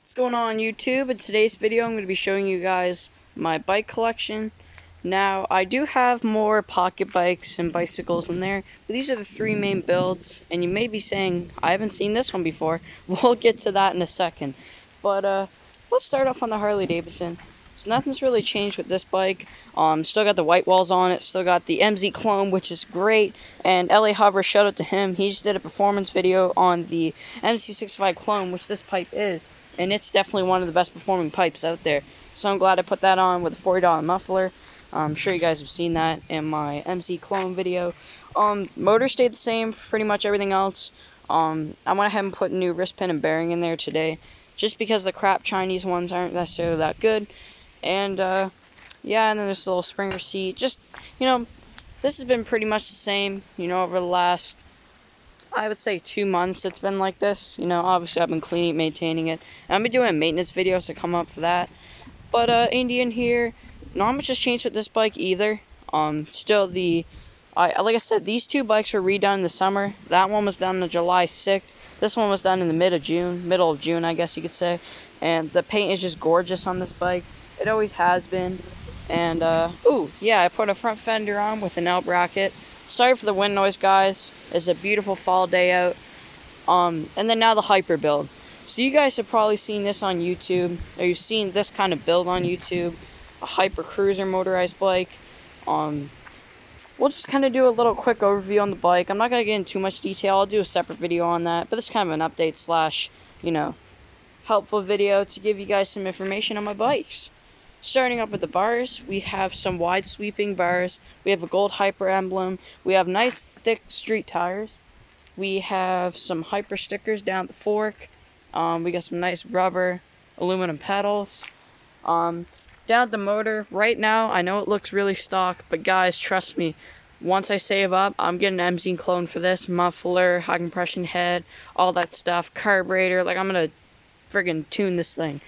What's going on YouTube? In today's video I'm going to be showing you guys my bike collection. Now I do have more pocket bikes and bicycles in there, but these are the three main builds, and you may be saying I haven't seen this one before. We'll get to that in a second, but let's start off on the Harley Davidson. So nothing's really changed with this bike. Still got the white walls on it, still got the MZ clone, which is great, and LA Hover, shout out to him. He just did a performance video on the MC65 clone, which this pipe is. And it's definitely one of the best performing pipes out there. So I'm glad I put that on with a $40 muffler. I'm sure you guys have seen that in my MC clone video. Motor stayed the same for pretty much everything else. I went ahead and put a new wrist pin and bearing in there today, just because the crap Chinese ones aren't necessarily that good. And yeah, and then there's a little Springer seat. Just, this has been pretty much the same, over the last, I would say, 2 months it's been like this. Obviously I've been cleaning, maintaining it. And I've been doing maintenance videos to come up for that. But Indian here, not much has changed with this bike either. Still like I said, these two bikes were redone in the summer. That one was done on July 6th. This one was done in the middle of June, I guess you could say. And the paint is just gorgeous on this bike. It always has been. And ooh, yeah, I put a front fender on with an L bracket. Sorry for the wind noise, guys. It's a beautiful fall day out. And then now the hyper build. So you guys have probably seen this on YouTube, or you've seen this kind of build on YouTube. A hyper cruiser motorized bike. We'll just kind of do a little quick overview on the bike. I'm not going to get into too much detail. I'll do a separate video on that. But this is kind of an update slash, helpful video to give you guys some information on my bikes. Starting up with the bars, we have some wide sweeping bars. We have a gold hyper emblem. We have nice thick street tires. We have some hyper stickers down the fork. We got some nice rubber aluminum pedals. Down at the motor, right now, I know it looks really stock, but guys, trust me, once I save up, I'm getting an MZ clone for this. Muffler, high compression head, all that stuff, carburetor. Like, I'm going to friggin' tune this thing.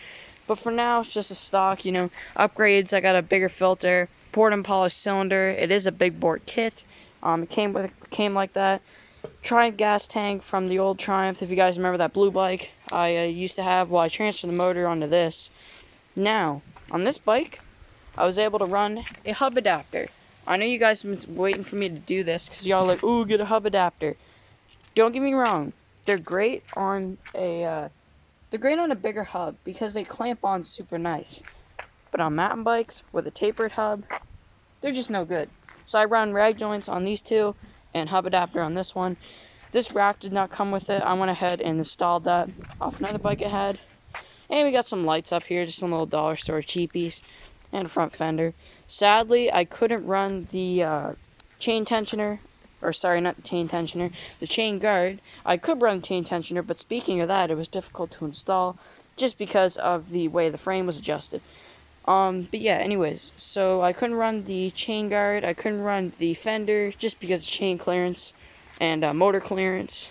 But for now, it's just a stock, upgrades. I got a bigger filter, poured and polished cylinder. It is a big bore kit. It came like that. Triumph gas tank from the old Triumph, if you guys remember that blue bike I used to have. Well, I transferred the motor onto this. Now, on this bike, I was able to run a hub adapter. I know you guys have been waiting for me to do this, because y'all are like, ooh, get a hub adapter. Don't get me wrong. They're great on a... They're great on a bigger hub because they clamp on super nice. But on mountain bikes with a tapered hub, they're just no good. So I run rag joints on these two and hub adapter on this one. This rack did not come with it. I went ahead and installed that off another bike I had. And we got some lights up here, just some little dollar store cheapies, and a front fender. Sadly, I couldn't run the chain tensioner. Or sorry, not the chain tensioner, the chain guard. I could run the chain tensioner, but speaking of that, it was difficult to install just because of the way the frame was adjusted. But yeah, anyways, so I couldn't run the chain guard, I couldn't run the fender just because of chain clearance and motor clearance.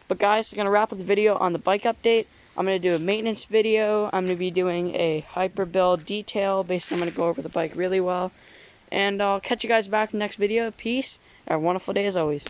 But guys, I'm going to wrap up the video on the bike update. I'm going to do a maintenance video. I'm going to be doing a hyper build detail. Basically, I'm going to go over the bike really well. And I'll catch you guys back in the next video. Peace. Have a wonderful day as always.